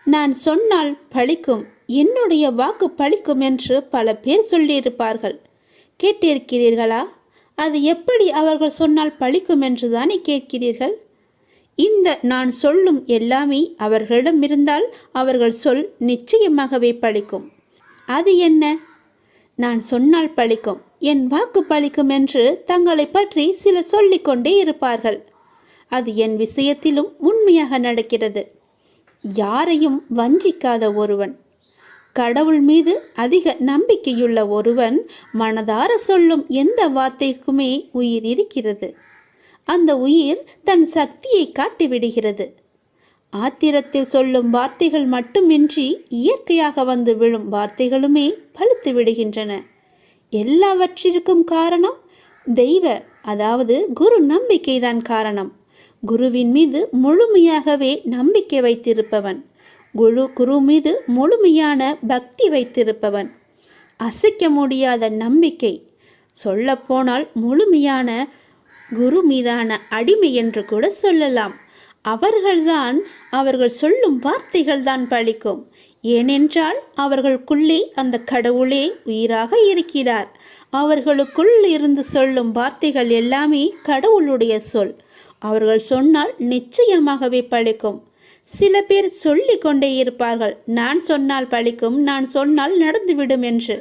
நான் சொன்னால் பலிக்கும், என்னுடைய வாக்கு பலிக்கும் என்று பல பேர் சொல்லியிருப்பார்கள். கேட்டிருக்கிறீர்களா? அது எப்படி அவர்கள் சொன்னால் பலிக்கும் என்று தானே கேட்கிறீர்கள். இந்த நான் சொல்லும் எல்லாமே அவர்களிடம் இருந்தால் அவர்கள் சொல் நிச்சயமாகவே பலிக்கும். அது என்ன? நான் சொன்னால் பலிக்கும், என் வாக்கு பலிக்கும் என்று தங்களை பற்றி சிலர் சொல்லிக்கொண்டே இருப்பார்கள். அது என் விஷயத்திலும் உண்மையாக நடக்கிறது. யாரையும் வஞ்சிக்காத ஒருவன், கடவுள் மீது அதிக நம்பிக்கையுள்ள ஒருவன் மனதார சொல்லும் எந்த வார்த்தைக்குமே உயிர் இருக்கிறது. அந்த உயிர் தன் சக்தியை காட்டிவிடுகிறது. ஆத்திரத்தில் சொல்லும் வார்த்தைகள் மட்டுமின்றி இயற்கையாக வந்து விழும் வார்த்தைகளுமே பழுத்து விடுகின்றன. எல்லாவற்றிற்கும் காரணம் தெய்வ, அதாவது குரு நம்பிக்கைதான் காரணம். குருவின் மீது முழுமையாகவே நம்பிக்கை வைத்திருப்பவன், குரு மீது முழுமையான பக்தி வைத்திருப்பவன், அசைக்க முடியாத நம்பிக்கை, சொல்லப்போனால் முழுமையான குரு மீதான அடிமை என்று கூட சொல்லலாம். அவர்கள் சொல்லும் வார்த்தைகள்தான் பலிக்கும். ஏனென்றால் அவர்களுக்குள்ளே அந்த கடவுளே உயிராக இருக்கிறார். அவர்களுக்குள் இருந்து சொல்லும் வார்த்தைகள் எல்லாமே கடவுளுடைய சொல். அவர்கள் சொன்னால் நிச்சயமாகவே பலிக்கும். சில பேர் சொல்லிக் கொண்டே இருப்பார்கள், நான் சொன்னால் பலிக்கும், நான் சொன்னால் நடந்துவிடும் என்று.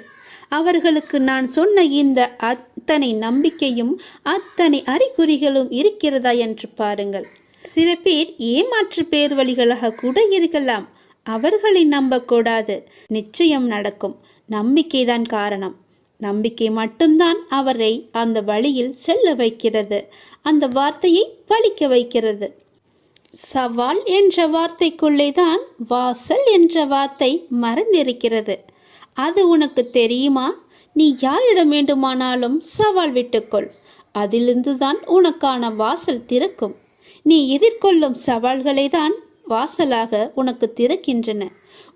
அவர்களுக்கு நான் சொன்ன இந்த அத்தனை நம்பிக்கையும் அத்தனை அறிகுறிகளும் இருக்கிறதா என்று பாருங்கள். சில பேர் ஏமாற்று பேர் வழிகளாக கூட இருக்கலாம். அவர்களை நம்பக்கூடாது. நிச்சயம் நடக்கும். நம்பிக்கைதான் காரணம். நம்பிக்கை மட்டும்தான் அவரை அந்த வழியில் செல்ல வைக்கிறது, அந்த வார்த்தையை பலிக்க வைக்கிறது. சவால் என்ற வார்த்தைக்குள்ளே தான் வாசல் என்ற வார்த்தை மறைந்திருக்கிறது. அது உனக்கு தெரியுமா? நீ யாரிடம் வேண்டுமானாலும் சவால் விட்டுக்கொள். அதிலிருந்து தான் உனக்கான வாசல் திறக்கும். நீ எதிர்கொள்ளும் சவால்களை தான் வாசலாக உனக்கு திறக்கின்றன.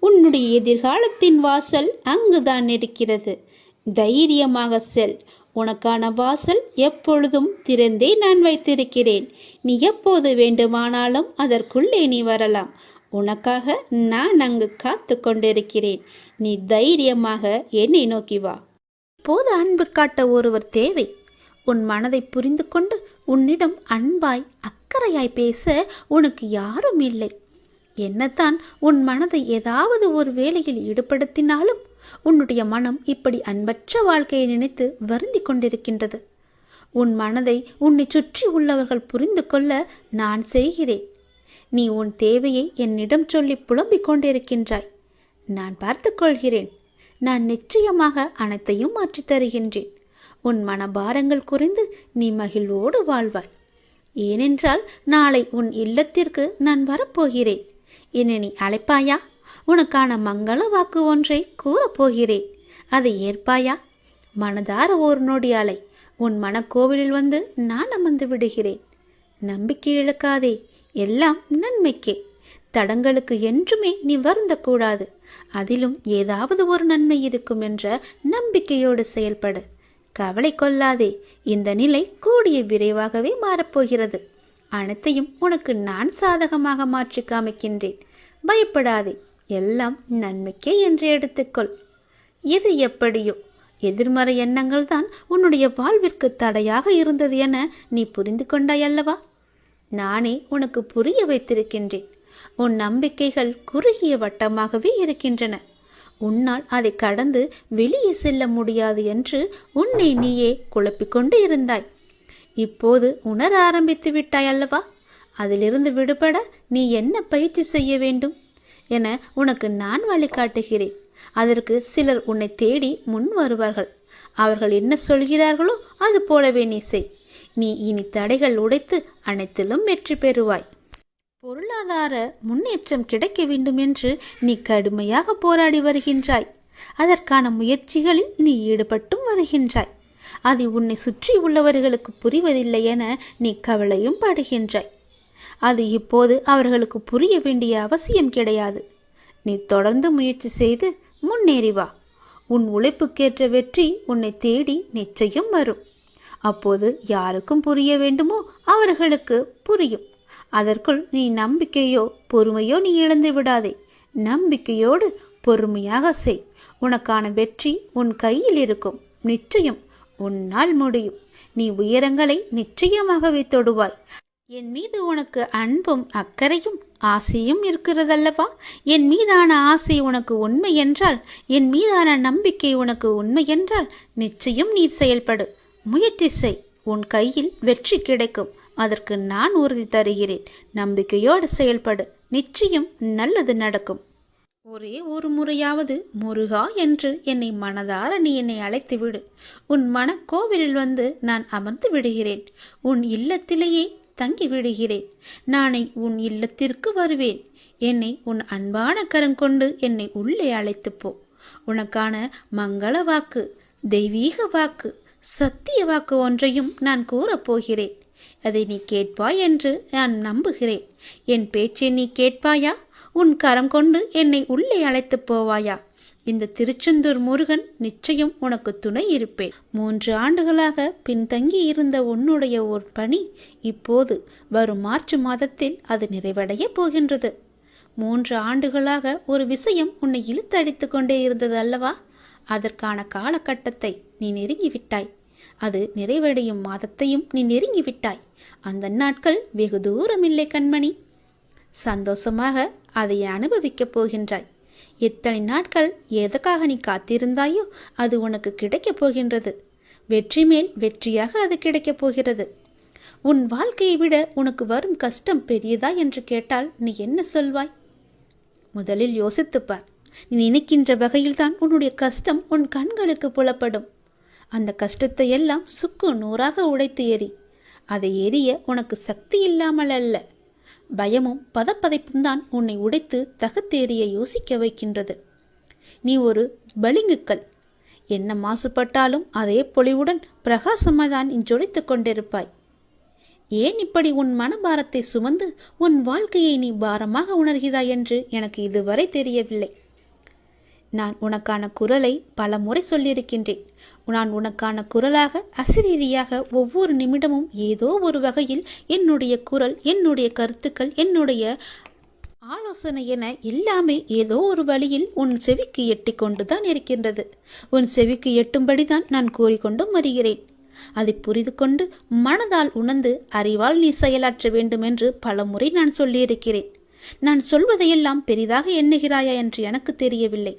உன்னுடைய எதிர்காலத்தின் வாசல் அங்குதான் இருக்கிறது. தைரியமாக செல். உனக்கான வாசல் எப்பொழுதும் திறந்தே நான் வைத்திருக்கிறேன். நீ எப்போது வேண்டுமானாலும் அதற்குள்ளே நீ வரலாம். உனக்காக நான் அங்கு காத்து கொண்டிருக்கிறேன். நீ தைரியமாக என்னை நோக்கி வா. இப்போது அன்பு காட்ட ஒருவர் தேவை. உன் மனதை புரிந்து கொண்டு உன்னிடம் அன்பாய் அக்கறையாய் பேச உனக்கு யாரும் இல்லை. என்னத்தான் உன் மனதை ஏதாவது ஒரு வேலையில் ஈடுபடுத்தினாலும் உன்னுடைய மனம் இப்படி அன்பற்ற வாழ்க்கையை நினைத்து வருந்தி கொண்டிருக்கின்றது. உன் மனதை உன்னை சுற்றி உள்ளவர்கள் புரிந்து கொள்ள நான் செய்கிறேன். நீ உன் தேவையை என்னிடம் சொல்லி புலம்பிக் கொண்டிருக்கின்றாய். நான் பார்த்து கொள்கிறேன். நான் நிச்சயமாக அனைத்தையும் மாற்றித் தருகின்றேன். உன் மனபாரங்கள் குறைந்து நீ மகிழ்வோடு வாழ்வாய். ஏனென்றால் நாளை உன் இல்லத்திற்கு நான் வரப்போகிறேன். என்னை நீ அழைப்பாயா? உனக்கான மங்கள வாக்கு ஒன்றை கூறப்போகிறேன். அதை ஏற்பாயா? மனதார ஒரு நொடி அலை. உன் மனக்கோவிலில் வந்து நான் அமர்ந்து விடுகிறேன். நம்பிக்கை இழக்காதே. எல்லாம் நன்மைக்கே. தடங்களுக்கு என்றுமே நீ வருந்தக்கூடாது. அதிலும் ஏதாவது ஒரு நன்மை இருக்கும் என்ற நம்பிக்கையோடு செயல்படு. கவலை கொள்ளாதே. இந்த நிலை கூடிய விரைவாகவே மாறப்போகிறது. அனைத்தையும் உனக்கு நான் சாதகமாக மாற்றி காமிக்கின்றேன். பயப்படாதே. எல்லாம் நன்மைக்கே என்று எடுத்துக்கொள். எது எப்படியோ எதிர்மறை எண்ணங்கள் தான் உன்னுடைய வாழ்விற்கு தடையாக இருந்தது என நீ புரிந்து கொண்டாய் அல்லவா? நானே உனக்கு புரிய வைத்திருக்கின்றேன். உன் நம்பிக்கைகள் குறுகிய வட்டமாகவே இருக்கின்றன. உன்னால் அதை கடந்து வெளியே செல்ல முடியாது என்று உன்னை நீயே குழப்பிக்கொண்டு இருந்தாய். இப்போது உணர ஆரம்பித்து விட்டாய் அல்லவா? அதிலிருந்து விடுபட நீ என்ன பயிற்சி செய்ய வேண்டும் என உனக்கு நான் வழிகாட்டுகிறேன். அதற்கு சிலர் உன்னை தேடி முன் வருவார்கள். அவர்கள் என்ன சொல்கிறார்களோ அது போலவே நீ செய். நீ இனி தடைகள் உடைத்து அனைத்திலும் வெற்றி பெறுவாய். பொருளாதார முன்னேற்றம் கிடைக்க வேண்டும் என்று நீ கடுமையாக போராடி வருகின்றாய். அதற்கான முயற்சிகளில் நீ ஈடுபட்டும் வருகின்றாய். அது உன்னை சுற்றி உள்ளவர்களுக்கு புரிவதில்லை என நீ கவலையும் படுகின்றாய். அது இப்போது அவர்களுக்கு புரிய வேண்டிய அவசியம் கிடையாது. நீ தொடர்ந்து முயற்சி செய்து முன்னேறி வா. உன் உழைப்புக்கேற்ற வெற்றி உன்னை தேடி நிச்சயம் வரும். அப்போது யாருக்கும் புரிய வேண்டுமோ அவர்களுக்கு புரியும். அதற்குள் நீ நம்பிக்கையோ பொறுமையோ நீ இழந்து விடாதே. நம்பிக்கையோடு பொறுமையாக செய். உனக்கான வெற்றி உன் கையில் இருக்கும். நிச்சயம் உன்னால் முடியும். நீ உயரங்களை நிச்சயமாகவே தொடுவாய். என் மீது உனக்கு அன்பும் அக்கறையும் ஆசையும் இருக்கிறதல்லவா? என் மீதான ஆசை உனக்கு உண்மை என்றால், என் மீதான நம்பிக்கை உனக்கு உண்மை என்றால், நிச்சயம் நீ செயல்படு. முயற்சி செய். உன் கையில் வெற்றி கிடைக்கும். அதற்கு நான் உறுதி தருகிறேன். நம்பிக்கையோடு செயல்படு. நிச்சயம் நல்லது நடக்கும். ஒரே ஒரு முறையாவது முருகா என்று என்னை மனதார நீ என்னை அழைத்து விடு. உன் மனக்கோவிலில் வந்து நான் அமர்ந்து விடுகிறேன். உன் இல்லத்திலேயே தங்கி விடுகிறேன். நானே உன் இல்லத்திற்கு வருவேன். என்னை உன் அன்பான கரங்கொண்டு என்னை உள்ளே அழைத்து போ. உனக்கான மங்கள வாக்கு, தெய்வீக வாக்கு, சத்திய வாக்கு ஒன்றையும் நான் கூறப்போகிறேன். அதை நீ கேட்பாய் என்று நான் நம்புகிறேன். என் பேச்சை நீ கேட்பாயா? உன் கரம் கொண்டு என்னை உள்ளே அழைத்து போவாயா? இந்த திருச்செந்தூர் முருகன் நிச்சயம் உனக்கு துணை இருப்பேன். 3 ஆண்டுகளாக பின்தங்கி இருந்த உன்னுடைய ஒரு பணி இப்போது வரும் மார்ச் மாதத்தில் அது நிறைவடைய போகின்றது. 3 ஆண்டுகளாக ஒரு விஷயம் உன்னை இழுத்தடித்து கொண்டே இருந்தது அல்லவா? அதற்கான காலகட்டத்தை நீ நெருங்கிவிட்டாய். அது நிறைவடையும் மாதத்தையும் நீ நெருங்கிவிட்டாய். அந்த நாட்கள் வெகு தூரமில்லை கண்மணி. சந்தோஷமாக அதை அனுபவிக்கப் போகின்றாய். எத்தனை நாட்கள் எதற்காக நீ காத்திருந்தாயோ அது உனக்கு கிடைக்கப் போகின்றது. வெற்றி மேல் வெற்றியாக அது கிடைக்கப் போகிறது. உன் வாழ்க்கையை விட உனக்கு வரும் கஷ்டம் பெரியதா என்று கேட்டால் நீ என்ன சொல்வாய்? முதலில் யோசித்துப்பார். நீ நினைக்கின்ற வகையில்தான் உன்னுடைய கஷ்டம் உன் கண்களுக்கு புலப்படும். அந்த கஷ்டத்தை எல்லாம் சுக்கு நூறாக உடைத்து எறி. அதை எரிய உனக்கு சக்தி இல்லாமல் அல்ல, பயமும் பதப்பதைப்பும் தான் உன்னை உடைத்து தகத்தேறிய யோசிக்க வைக்கின்றது. நீ ஒரு பளிங்குக்கல். என்ன மாசுபட்டாலும் அதே பொலிவுடன் பிரகாசமாய்தான் நீ ஜொலித்து கொண்டிருப்பாய். ஏன் இப்படி உன் மனபாரத்தை சுமந்து உன் வாழ்க்கையை நீ பாரமாக உணர்கிறாய் என்று எனக்கு இதுவரை தெரியவில்லை. நான் உனக்கான குரலை பல முறை சொல்லியிருக்கின்றேன். நான் உனக்கான குரலாக அசிரீரியாக ஒவ்வொரு நிமிடமும் ஏதோ ஒரு வகையில் என்னுடைய குரல், என்னுடைய கருத்துக்கள், என்னுடைய ஆலோசனை என எல்லாமே ஏதோ ஒரு வழியில் உன் செவிக்கு எட்டி கொண்டுதான் இருக்கின்றது. உன் செவிக்கு எட்டும்படிதான் நான் கூறிக்கொண்டும் வருகிறேன். அதை புரிந்து கொண்டு மனதால் உணர்ந்து அறிவால் நீ செயலாற்ற வேண்டும் என்று பல முறை நான் சொல்லியிருக்கிறேன். நான் சொல்வதையெல்லாம் பெரிதாக எண்ணுகிறாயா என்று எனக்கு தெரியவில்லை.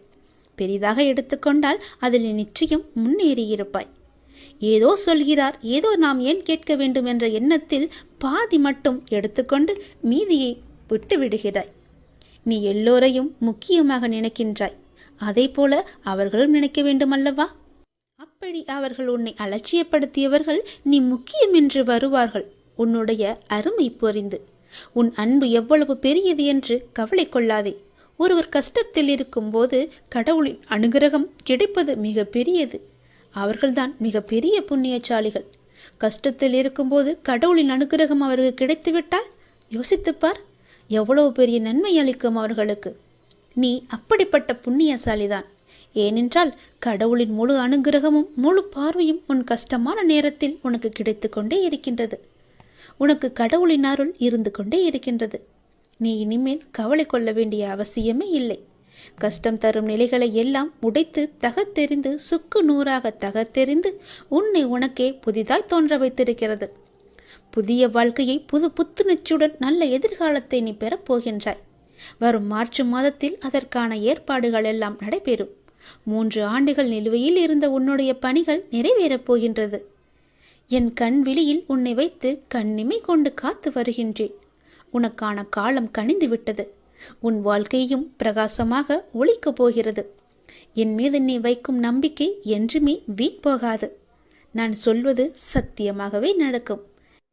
பெரிதாக எடுத்துக்கொண்டால் அதில் நிச்சயம் முன்னேறியிருப்பாய். ஏதோ சொல்கிறார், ஏதோ நாம் ஏன் கேட்க வேண்டும் என்ற எண்ணத்தில் பாதி மட்டும் எடுத்துக்கொண்டு மீதியை விட்டு விடுகிறாய். நீ எல்லோரையும் முக்கியமாக நினைக்கின்றாய். அதே போல அவர்களும் நினைக்க வேண்டுமல்லவா? அப்படி அவர்கள் உன்னை அலட்சியப்படுத்தியவர்கள் நீ முக்கியம் என்று வருவார்கள். உன்னுடைய அருமை புரிந்து உன் அன்பு எவ்வளவு பெரியது என்று கவலை கொள்ளாதே. ஒருவர் கஷ்டத்தில் இருக்கும்போது கடவுளின் அனுகிரகம் கிடைப்பது மிக பெரியது. அவர்கள்தான் மிக பெரிய புண்ணியசாலிகள். கஷ்டத்தில் இருக்கும்போது கடவுளின் அனுகிரகம் அவருக்கு கிடைத்துவிட்டால் யோசித்துப்பார், எவ்வளவு பெரிய நன்மை அளிக்கும் அவர்களுக்கு. நீ அப்படிப்பட்ட புண்ணியசாலிதான். ஏனென்றால் கடவுளின் முழு அனுகிரகமும் முழு பார்வையும் உன் கஷ்டமான நேரத்தில் உனக்கு கிடைத்து கொண்டே இருக்கின்றது. உனக்கு கடவுளின் அருள் இருந்து கொண்டே இருக்கின்றது. நீ இனிமேல் கவலை கொள்ள வேண்டிய அவசியமே இல்லை. கஷ்டம் தரும் நிலைகளை எல்லாம் உடைத்து தகத்தெறிந்து சுக்கு நூறாக தகத்தெறிந்து உன்னை உனக்கே புதிதாய் தோன்ற வைத்திருக்கிறது. புதிய வாழ்க்கையை புது புத்துணர்ச்சியுடன் நல்ல எதிர்காலத்தை நீ பெறப்போகின்றாய். வரும் மார்ச் மாதத்தில் அதற்கான ஏற்பாடுகள் எல்லாம் நடைபெறும். 3 ஆண்டுகள் நிலுவையில் இருந்த உன்னுடைய பணிகள் நிறைவேறப் போகின்றது. என் கண் விழியில் உன்னை வைத்து கண்ணிமை கொண்டு காத்து வருகின்றேன். உனக்கான காலம் கனிந்து விட்டது. உன் வாழ்க்கையும் பிரகாசமாக ஒளிக்கப் போகிறது. என் மீது நீ வைக்கும் நம்பிக்கை என்றுமே வீண் போகாது. நான் சொல்வது சத்தியமாகவே நடக்கும்.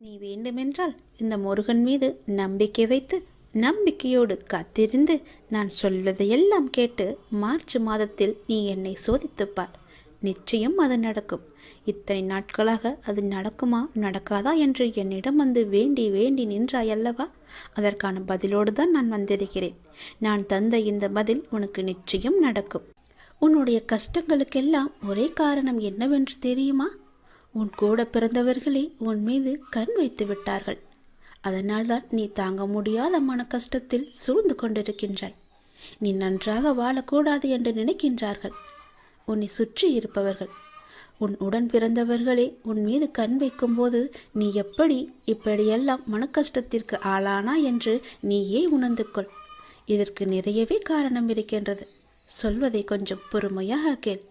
நீ வேண்டுமென்றால் இந்த முருகன் மீது நம்பிக்கை வைத்து நம்பிக்கையோடு காத்திருந்து நான் சொல்வதையெல்லாம் கேட்டு மார்ச் மாதத்தில் நீ என்னை சோதித்துப்பார். நிச்சயம் அது நடக்கும். இத்தனை நாட்களாக அது நடக்குமா நடக்காதா என்று என்னிடம் வந்து வேண்டி வேண்டி நின்றாயல்லவா? அதற்கான பதிலோடு தான் நான் வந்திருக்கிறேன். நான் தந்த இந்த பதில் உனக்கு நிச்சயம் நடக்கும். உன்னுடைய கஷ்டங்களுக்கெல்லாம் ஒரே காரணம் என்னவென்று தெரியுமா? உன் கூட பிறந்தவர்களே உன் மீது கண் வைத்து விட்டார்கள். அதனால்தான் நீ தாங்க முடியாத மன கஷ்டத்தில் சூழ்ந்து கொண்டிருக்கின்றாய். நீ நன்றாக வாழக்கூடாது என்று நினைக்கின்றார்கள் உன்னை சுற்றி இருப்பவர்கள். உன் உடன் பிறந்தவர்களே உன் மீது கண் வைக்கும்போது நீ இப்படியெல்லாம் மனக்கஷ்டத்திற்கு ஆளானா என்று நீயே உணர்ந்து கொள். இதற்கு நிறையவே காரணம் இருக்கின்றது. சொல்வதை கொஞ்சம் பொறுமையாக கேள்.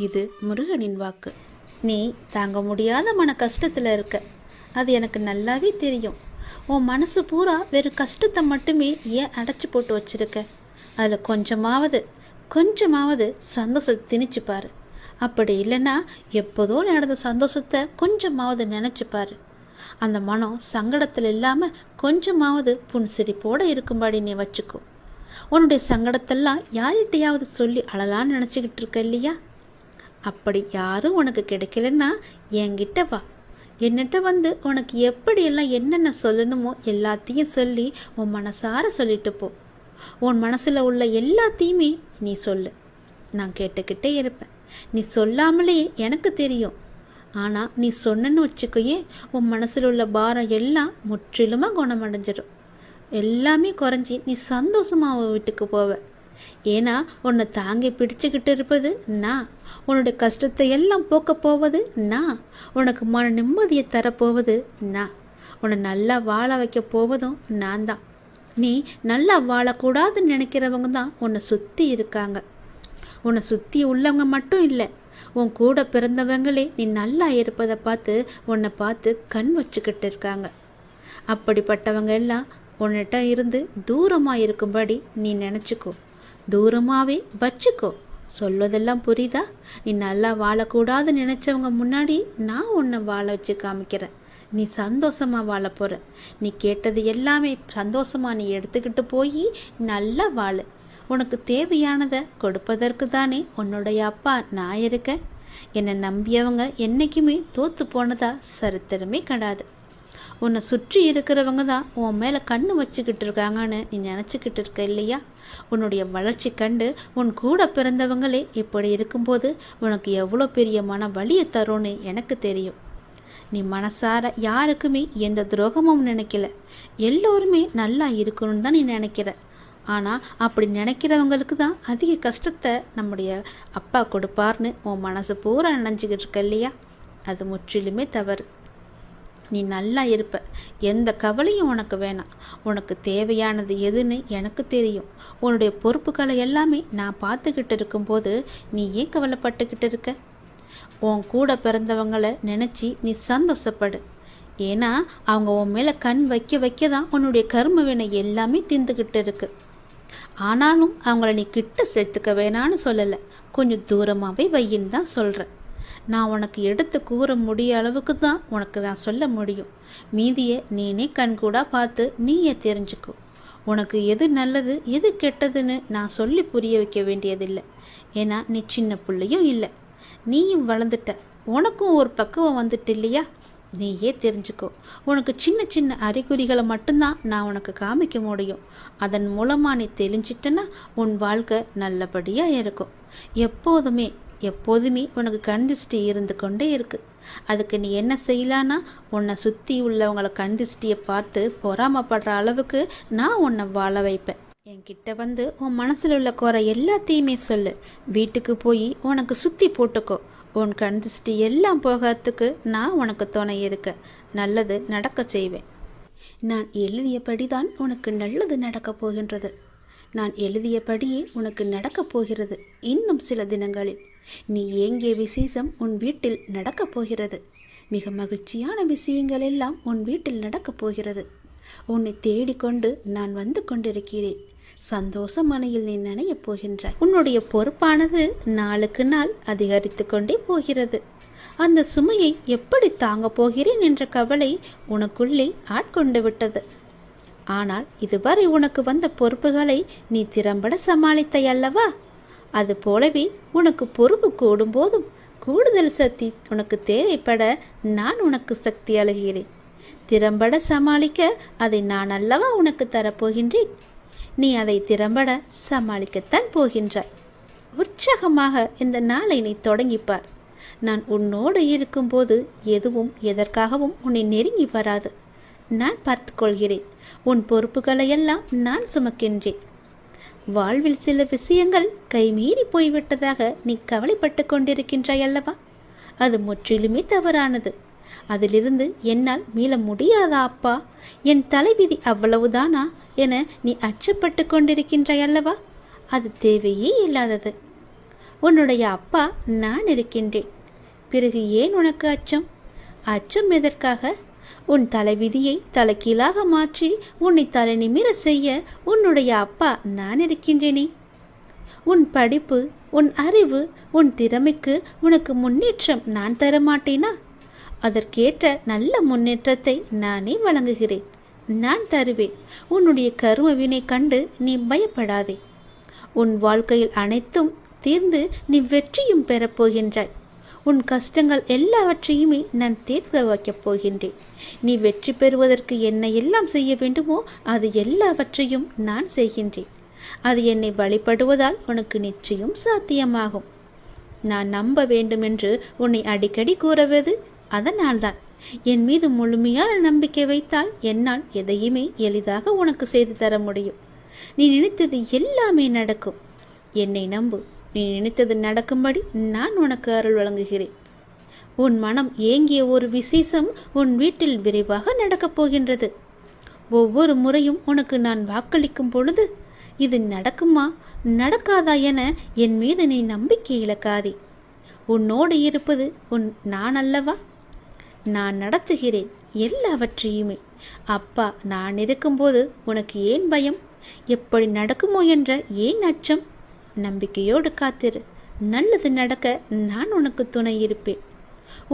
இது முருகனின் வாக்கு. நீ தாங்க முடியாத மன கஷ்டத்தில் இருக்க, அது எனக்கு நல்லாவே தெரியும். உன் மனசு பூரா வெறும் கஷ்டத்தை மட்டுமே ஏன் அடைச்சி போட்டு வச்சிருக்க? அதில் கொஞ்சமாவது சந்தோஷத்தை திணிச்சுப்பாரு. அப்படி இல்லைன்னா எப்போதோ நடந்த சந்தோஷத்தை கொஞ்சமாவது நினச்சிப்பாரு. அந்த மனம் சங்கடத்தில் இல்லாமல் கொஞ்சமாவது புன்சிரிப்போடு இருக்கும்படி நீ வச்சுக்கோ. உன்னுடைய சங்கடத்தெல்லாம் யார்கிட்டையாவது சொல்லி அழலான்னு நினச்சிக்கிட்டு இருக்க இல்லையா? அப்படி யாரும் உனக்கு கிடைக்கலன்னா என்கிட்ட வா. என்னிட்ட வந்து உனக்கு எப்படியெல்லாம் என்னென்ன சொல்லணுமோ எல்லாத்தையும் சொல்லி உன் மனசார சொல்லிட்டு போ. உன் மனசில் உள்ள எல்லாத்தையுமே நீ சொல்லு. நான் கேட்டுக்கிட்டே இருப்பேன். நீ சொல்லாமலே எனக்கு தெரியும். ஆனால் நீ சொன்னன்னு வச்சுக்கோயே, உன் மனசில் உள்ள பாரம் எல்லாம் முற்றிலுமாக குணமடைஞ்சிடும். எல்லாமே குறைஞ்சி நீ சந்தோஷமாக வீட்டுக்கு போவ. ஏன்னா உன்னை தாங்கி பிடிச்சுக்கிட்டு இருப்பது நான். உன்னுடைய கஷ்டத்தை எல்லாம் போக்க போவது நான். உனக்கு மன நிம்மதியை தரப்போவது நான். உன்னை நல்லா வாழ வைக்க போவதும் நான் தான். நீ நல்லா வாழக்கூடாதுன்னு நினைக்கிறவங்க தான் உன்னை சுற்றி இருக்காங்க. உன்னை சுற்றி உள்ளவங்க மட்டும் இல்லை, உன் கூட பிறந்தவங்களே நீ நல்லா இருப்பதை உன்னை பார்த்து கண் வச்சுக்கிட்டு இருக்காங்க. அப்படிப்பட்டவங்க எல்லாம் உன்னிட்ட இருந்து தூரமாக இருக்கும்படி நீ நினச்சிக்கோ. தூரமாகவே வச்சுக்கோ. சொல்வதெல்லாம் புரியுதா? நீ நல்லா வாழக்கூடாதுன்னு நினச்சவங்க முன்னாடி நான் உன்னை வாழ வச்சு காமிக்கிறேன். நீ சந்தோஷமாக வாழ போகிற. நீ கேட்டது எல்லாமே சந்தோஷமாக நீ எடுத்துக்கிட்டு போய் நல்லா வாழு. உனக்கு தேவையானதை கொடுப்பதற்கு தானே உன்னுடைய அப்பா நான் இருக்கேன். என்னை நம்பியவங்க என்றைக்குமே தோற்று போனதா சரித்திரமே கிடையாது. உன்னை சுற்றி இருக்கிறவங்க தான் உன் மேலே கண்ணு வச்சுக்கிட்டு இருக்காங்கன்னு நீ நினச்சிக்கிட்டு இருக்க இல்லையா? உன்னுடைய வளர்ச்சி கண்டு உன் கூட பிறந்தவங்களே இப்படி இருக்கும்போது உனக்கு எவ்வளோ பெரிய மன வலியை தரும்னு எனக்கு தெரியும். நீ மனசார யாருக்குமே எந்த துரோகமும் நினைக்கல. எல்லோருமே நல்லா இருக்கணும்னு தான் நீ நினைக்கிற. ஆனால் அப்படி நினைக்கிறவங்களுக்கு தான் அதிக கஷ்டத்தை நம்முடைய அப்பா கொடுப்பார்னு உன் மனசு பூரா நினைஞ்சிக்கிட்டு இருக்க இல்லையா? அது முற்றிலுமே தவறு. நீ நல்லா இருப்ப. எந்த கவலையும் உனக்கு வேணாம். உனக்கு தேவையானது எதுன்னு எனக்கு தெரியும். உன்னுடைய பொறுப்புகளை எல்லாமே நான் பார்த்துக்கிட்டு இருக்கும்போது நீ ஏன் கவலைப்பட்டுக்கிட்டு இருக்க? உன் கூட பிறந்தவங்களை நினச்சி நீ சந்தோஷப்படு. ஏன்னா அவங்க உன் மேலே கண் வைக்க தான் உன்னுடைய கர்ம வினை எல்லாமே திந்துக்கிட்டு இருக்கு. ஆனாலும் அவங்கள நீ கிட்ட சேர்த்துக்க வேணான்னு சொல்லலை, கொஞ்சம் தூரமாகவே வையின்னு தான் சொல்கிறேன். நான் உனக்கு எடுத்து கூற முடிய அளவுக்கு தான் உனக்கு நான் சொல்ல முடியும். மீதியை நீனே கண்கூடா பார்த்து நீயே தெரிஞ்சுக்கோ. உனக்கு எது நல்லது எது கெட்டதுன்னு நான் சொல்லி புரிய வைக்க வேண்டியதில்லை. ஏன்னா நீ சின்ன பிள்ளையும் இல்லை, நீயும் வளர்ந்துட்ட. உனக்கும் ஒரு பக்குவம் வந்துட்டு இல்லையா? நீயே தெரிஞ்சுக்கோ. உனக்கு சின்ன சின்ன அறிகுறிகளை மட்டும்தான் நான் உனக்கு காமிக்க முடியும். அதன் மூலமாக நீ தெளிஞ்சிட்டனா உன் வாழ்க்கை நல்லபடியாக இருக்கும். எப்போதுமே உனக்கு கண் திருஷ்டி இருந்து கொண்டே இருக்கு. அதுக்கு நீ என்ன செய்யலான்னா, உன்னை சுற்றி உள்ளவங்களை கண் திருஷ்டியை பார்த்து பொறாமப்படுற அளவுக்கு நான் உன்னை வாழ வைப்பேன். என்கிட்ட வந்து உன் மனசில் உள்ள குறை எல்லாத்தையுமே சொல்லு. வீட்டுக்கு போய் உனக்கு சுற்றி போட்டுக்கோ. உன் கண் திருஷ்டி எல்லாம் போகிறதுக்கு நான் உனக்கு துணை இருக்க. நல்லது நடக்க செய்வேன். நான் எழுதியபடிதான் உனக்கு நல்லது நடக்கப் போகின்றது. நான் எழுதியபடியே உனக்கு நடக்கப் போகிறது. இன்னும் சில தினங்களில் நீ ஏங்கிய விசேஷம் உன் வீட்டில் நடக்கப் போகிறது. மிக மகிழ்ச்சியான விஷயங்கள் எல்லாம் உன் வீட்டில் நடக்கப் போகிறது. உன்னை தேடிக்கொண்டு நான் வந்து கொண்டிருக்கிறேன். சந்தோஷ மனையில் நீ நனையப் போகின்றாய். உன்னுடைய பொறுப்பானது நாளுக்கு நாள் அதிகரித்து கொண்டே போகிறது. அந்த சுமையை எப்படி தாங்க போகிறேன் என்ற கவலை உனக்குள்ளே ஆட்கொண்டு விட்டது. ஆனால் இதுவரை உனக்கு வந்த பொறுப்புகளை நீ திறம்பட சமாளித்தாய் அல்லவா? அது போலவே உனக்கு பொறுப்பு கூடும்போதும் கூடுதல் சக்தி உனக்கு தேவைப்பட நான் உனக்கு சக்தி அளிக்கிறேன். திறம்பட சமாளிக்க அதை நான் அல்லவா உனக்கு தரப்போகின்றேன். நீ அதை திறம்பட சமாளிக்கத்தான் போகின்றாய். உற்சாகமாக இந்த நாளை நீ தொடங்கிப்பார். நான் உன்னோடு இருக்கும்போது எதுவும் எதற்காகவும் உன்னை நெருங்கி வராது. நான் பார்த்து கொள்கிறேன். உன் பொறுப்புகளை எல்லாம் நான் சுமக்கின்றேன். வாழ்வில் சில விஷயங்கள் கைமீறி போய்விட்டதாக நீ கவலைப்பட்டு கொண்டிருக்கின்றாய் அல்லவா? அது முற்றிலுமே தவறானது. அதிலிருந்து என்னால் மீள முடியாதா அப்பா, என் தலைவிதி அவ்வளவுதானா என நீ அச்சப்பட்டு கொண்டிருக்கின்றாய் அல்லவா? அது தேவையே இல்லாதது. உன்னுடைய அப்பா நான் இருக்கின்றேன். பிறகு ஏன் உனக்கு அச்சம்? அச்சம் எதற்காக? உன் தலைவிதியை தலைகீழாக மாற்றி உன்னை தலை நிமிர செய்ய உன்னுடைய அப்பா நான் இருக்கின்றேனே. உன் படிப்பு, உன் அறிவு, உன் திறமைக்கு உனக்கு முன்னேற்றம் நான் தரமாட்டேனா? அதற்கேற்ற நல்ல முன்னேற்றத்தை நானே வழங்குகிறேன். நான் தருவேன். உன்னுடைய கரும வினை கண்டு நீ பயப்படாதே. உன் வாழ்க்கையில் அனைத்தும் தீர்ந்து நீ வெற்றியும் பெறப்போகின்றாய். உன் கஷ்டங்கள் எல்லாவற்றையுமே நான் தீர்க்க வைக்கப் போகின்றேன். நீ வெற்றி பெறுவதற்கு என்ன எல்லாம் செய்ய வேண்டுமோ அது எல்லாவற்றையும் நான் செய்கின்றேன். அது என்னை வழிபடுவதால் உனக்கு நிச்சயம் சாத்தியமாகும். நான் நம்ப வேண்டும் என்று உன்னை அடிக்கடி கூறுவது அதனால்தான். என் மீது முழுமையான நம்பிக்கை வைத்தால் என்னால் எதையுமே எளிதாக உனக்கு செய்து தர முடியும். நீ நினைத்தது எல்லாமே நடக்கும். என்னை நம்பு. நீ நினைத்தது நடக்கும்படி நான் உனக்கு அருள் வழங்குகிறேன். உன் மனம் ஏங்கிய ஒரு விசேஷம் உன் வீட்டில் விரைவாக நடக்கப் போகின்றது. ஒவ்வொரு முறையும் உனக்கு நான் வாக்களிக்கும் பொழுது இது நடக்குமா நடக்காதா என என் மீது நீ நம்பிக்கை இழக்காதே. உன்னோடு இருப்பது நான் அல்லவா? நான் நடத்துகிறேன் எல்லாவற்றையுமே. அப்பா நான் இருக்கும்போது உனக்கு ஏன் பயம்? எப்படி நடக்குமோ என்ற ஏன் அச்சம்? நம்பிக்கையோடு காத்திரு. நல்லது நடக்க நான் உனக்கு துணை இருப்பேன்.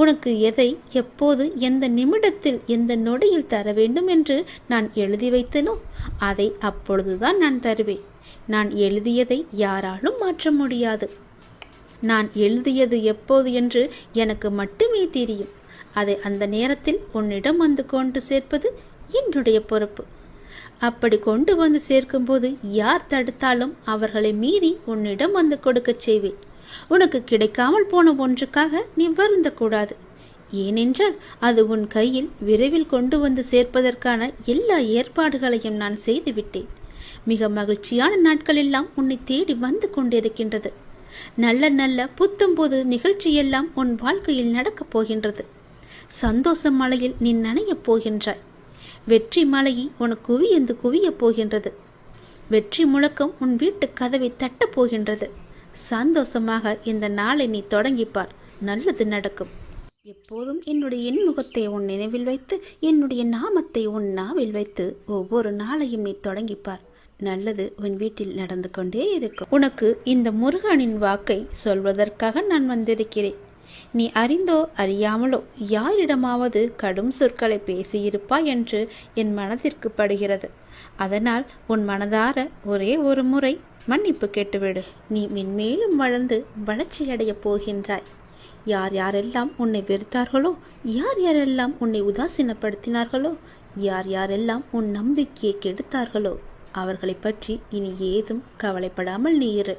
உனக்கு எதை எப்போது எந்த நிமிடத்தில் எந்த நொடியில் தர வேண்டும் என்று நான் எழுதி வைத்தனோ அதை அப்பொழுதுதான் நான் தருவேன். நான் எழுதியதை யாராலும் மாற்ற முடியாது. நான் எழுதியது எப்போது என்று எனக்கு மட்டுமே தெரியும். அதை அந்த நேரத்தில் உன்னிடம் வந்து கொண்டு சேர்ப்பது என்னுடைய பொறுப்பு. அப்படி கொண்டு வந்து சேர்க்கும்போது யார் தடுத்தாலும் அவர்களை மீறி உன்னிடம் வந்து கொடுக்கச் செய்வேன். உனக்கு கிடைக்காமல் போன ஒன்றுக்காக நீ வருந்தக்கூடாது. ஏனென்றால் அது உன் கையில் விரைவில் கொண்டு வந்து சேர்ப்பதற்கான எல்லா ஏற்பாடுகளையும் நான் செய்துவிட்டேன். மிக மகிழ்ச்சியான நாட்கள் எல்லாம் உன்னை தேடி வந்து கொண்டிருக்கின்றது. நல்ல நல்ல புத்தம்போது நிகழ்ச்சியெல்லாம் உன் வாழ்க்கையில் நடக்கப் போகின்றது. சந்தோஷ மலையில் நீ நனையப் போகின்றாய். வெற்றி மலையை உனக்கு குவியந்து குவியப் போகின்றது. வெற்றி முழக்கம் உன் வீட்டு கதவை தட்டப் போகின்றது. சந்தோஷமாக இந்த நாளை நீ தொடங்கிப்பார். நல்லது நடக்கும். எப்போதும் என்னுடைய இன்முகத்தை உன் நினைவில் வைத்து என்னுடைய நாமத்தை உன் நாவில் வைத்து ஒவ்வொரு நாளையும் நீ தொடங்கிப்பார். நல்லது உன் வீட்டில் நடந்து கொண்டே இருக்கும். உனக்கு இந்த முருகனின் வாக்கை சொல்வதற்காக நான் வந்திருக்கிறேன். நீ அறிந்தோ அறியாமலோ யாரிடமாவது கடும் சொற்களை பேசியிருப்பாய் என்று என் மனதிற்கு படுகிறது. அதனால் உன் மனதார ஒரே ஒரு முறை மன்னிப்பு கேட்டுவிடு. நீ மென்மேலும் வளர்ந்து வளர்ச்சியடையப் போகின்றாய். யார் யாரெல்லாம் உன்னை வெறுத்தார்களோ, யார் யாரெல்லாம் உன்னை உதாசீனப்படுத்தினார்களோ, யார் யாரெல்லாம் உன் நம்பிக்கையை கெடுத்தார்களோ அவர்களை பற்றி இனி ஏதும் கவலைப்படாமல் நீ இரு.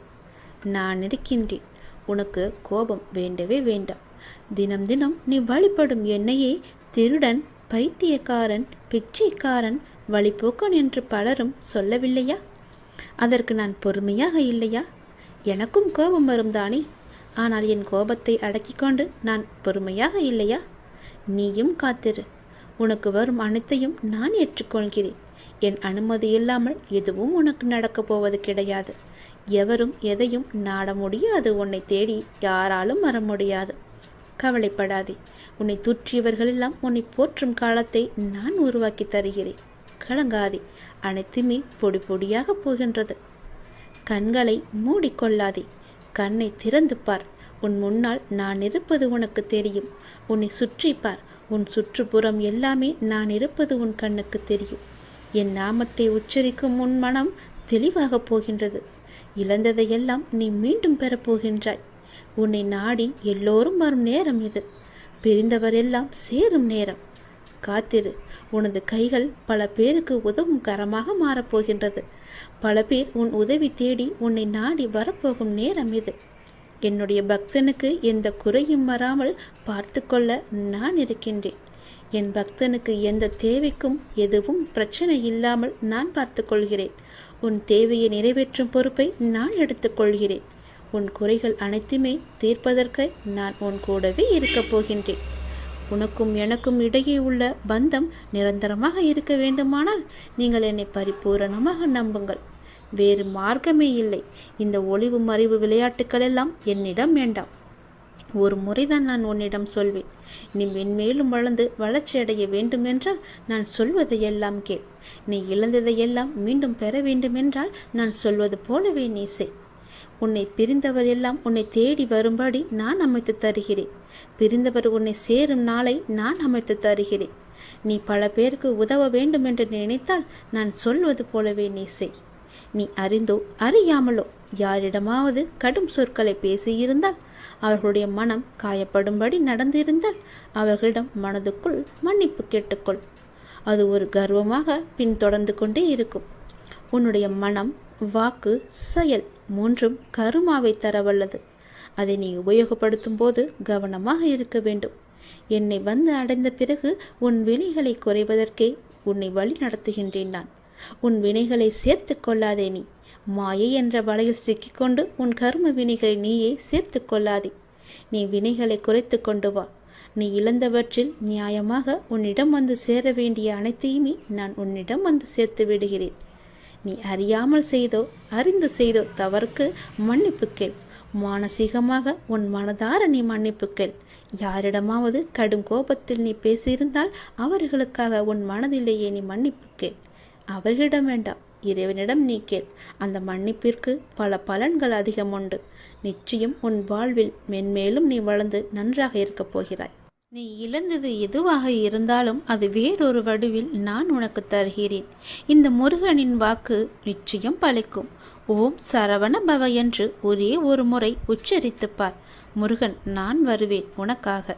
நான் இருக்கின்றேன். உனக்கு கோபம் வேண்டவே வேண்டாம். தினம் தினம் நீ வழிபடும் என்னையே திருடன், பைத்தியக்காரன், பிச்சைக்காரன், வழிபோக்கன் என்று பலரும் சொல்லவில்லையா? அதற்கு நான் பொறுமையாக இல்லையா? எனக்கும் கோபம் வரும் தானே. ஆனால் என் கோபத்தை அடக்கிக் கொண்டு நான் பொறுமையாக இல்லையா? நீயும் காத்திரு. உனக்கு வரும் அனைத்தையும் நான் ஏற்றுக்கொள்கிறேன். என் அனுமதி இல்லாமல் எதுவும் உனக்கு நடக்கப் போவது கிடையாது. எவரும் எதையும் நாட முடியாது. உன்னை தேடி யாராலும் வர முடியாது. கவலைப்படாதே. உன்னை தூற்றியவர்களெல்லாம் உன்னை போற்றும் காலத்தை நான் உருவாக்கி தருகிறேன். கலங்காதே. அனைத்துமே பொடி பொடியாக போகின்றது. கண்களை மூடிக்கொள்ளாதே. கண்ணை திறந்து பார். உன் முன்னால் நான் இருப்பது உனக்கு தெரியும். உன்னை சுற்றி பார். உன் சுற்றுப்புறம் எல்லாமே நான் இருப்பது உன் கண்ணுக்கு தெரியும். என் நாமத்தை உச்சரிக்கும் உன் மனம் தெளிவாக போகின்றது. இழந்ததையெல்லாம் நீ மீண்டும் பெறப்போகின்றாய். உன்னை நாடி எல்லோரும் வரும் நேரம் இது. பிரிந்தவரெல்லாம் சேரும் நேரம். காத்திரு. உனது கைகள் பல பேருக்கு உதவும் கரமாக மாறப்போகின்றது. பல பேர் உன் உதவி தேடி உன்னை நாடி வரப்போகும் நேரம் இது. என்னுடைய பக்தனுக்கு எந்த குறையும் வராமல் பார்த்து கொள்ள நான் இருக்கின்றேன். என் பக்தனுக்கு எந்த தேவைக்கும் எதுவும் பிரச்சனை இல்லாமல் நான் பார்த்து கொள்கிறேன். உன் தேவையை நிறைவேற்றும் பொறுப்பை நான் எடுத்துக்கொள்கிறேன். உன் குறைகள் அனைத்துமே தீர்ப்பதற்கு நான் உன் கூடவே இருக்கப் போகின்றேன். உனக்கும் எனக்கும் இடையே உள்ள பந்தம் நிரந்தரமாக இருக்க வேண்டுமானால் நீங்கள் என்னை பரிபூரணமாக நம்புங்கள். வேறு மார்க்கமே இல்லை. இந்த ஒளிவு மறைவு விளையாட்டுக்கள் எல்லாம் என்னிடம் வேண்டாம். ஒரு முறைதான் நான் உன்னிடம் சொல்வேன். நீ மென்மேலும் வளர்ந்து வளர்ச்சி அடைய வேண்டுமென்றால் நான் சொல்வதையெல்லாம் கேள். நீ இழந்ததையெல்லாம் மீண்டும் பெற வேண்டுமென்றால் நான் சொல்வது போலவே நீ செய். உன்னை பிரிந்தவர் எல்லாம் உன்னை தேடி வரும்படி நான் அமைத்து தருகிறேன். பிரிந்தவர் உன்னை சேரும் நாளை நான் அமைத்து தருகிறேன். நீ பல பேருக்கு உதவ வேண்டும் என்று நினைத்தால் நான் சொல்வது போலவே நீ செய். நீ அறிந்தோ அறியாமலோ யாரிடமாவது கடும் சொற்களை பேசியிருந்தால், அவர்களுடைய மனம் காயப்படும்படி நடந்திருந்தால், அவர்களிடம் மனதுக்குள் மன்னிப்பு கேட்டுக்கொள். அது ஒரு கர்வமாக பின்தொடர்ந்து கொண்டே இருக்கும். உன்னுடைய மனம், வாக்கு, செயல் மூன்றும் கருமாவை தரவல்லது. அதை நீ உபயோகப்படுத்தும் போது கவனமாக இருக்க வேண்டும். என்னை வந்து அடைந்த பிறகு உன் வினைகளை குறைவதற்கே உன்னை வழி நடத்துகின்றேன் நான். உன் வினைகளை சேர்த்து கொள்ளாதே. நீ மாயை என்ற வலையில் சிக்கிக்கொண்டு உன் கர்ம வினைகளை நீயே சேர்த்து கொள்ளாதே. நீ வினைகளை குறைத்து கொண்டு வா. நீ இழந்தவற்றில் நியாயமாக உன்னிடம் வந்து சேர வேண்டிய அனைத்தையுமே நான் உன்னிடம் வந்து சேர்த்து விடுகிறேன். நீ அறியாமல் செய்தோ அறிந்து செய்தோ தவறுக்கு மன்னிப்பு கேள். மானசீகமாக உன் மனதார நீ மன்னிப்பு கேள். யாரிடமாவது கடும் கோபத்தில் நீ பேசியிருந்தால் அவர்களுக்காக உன் மனதிலேயே நீ மன்னிப்பு கேள். அவர்களிடம் வேண்டாம், இறைவனிடம் நீ கேள். அந்த மன்னிப்பிற்கு பல பலன்கள் அதிகம் உண்டு. நிச்சயம் உன் வாழ்வில் மென்மேலும் நீ வளர்ந்து நன்றாக இருக்கப் போகிறாய். நீ இழந்தது எதுவாக இருந்தாலும் அது வேறொரு வடிவில் நான் உனக்கு தருகிறேன். இந்த முருகனின் வாக்கு நிச்சயம் பலிக்கும். ஓம் சரவண பவ என்று ஒரே ஒரு முறை உச்சரித்துப்பார். முருகன் நான் வருவேன் உனக்காக.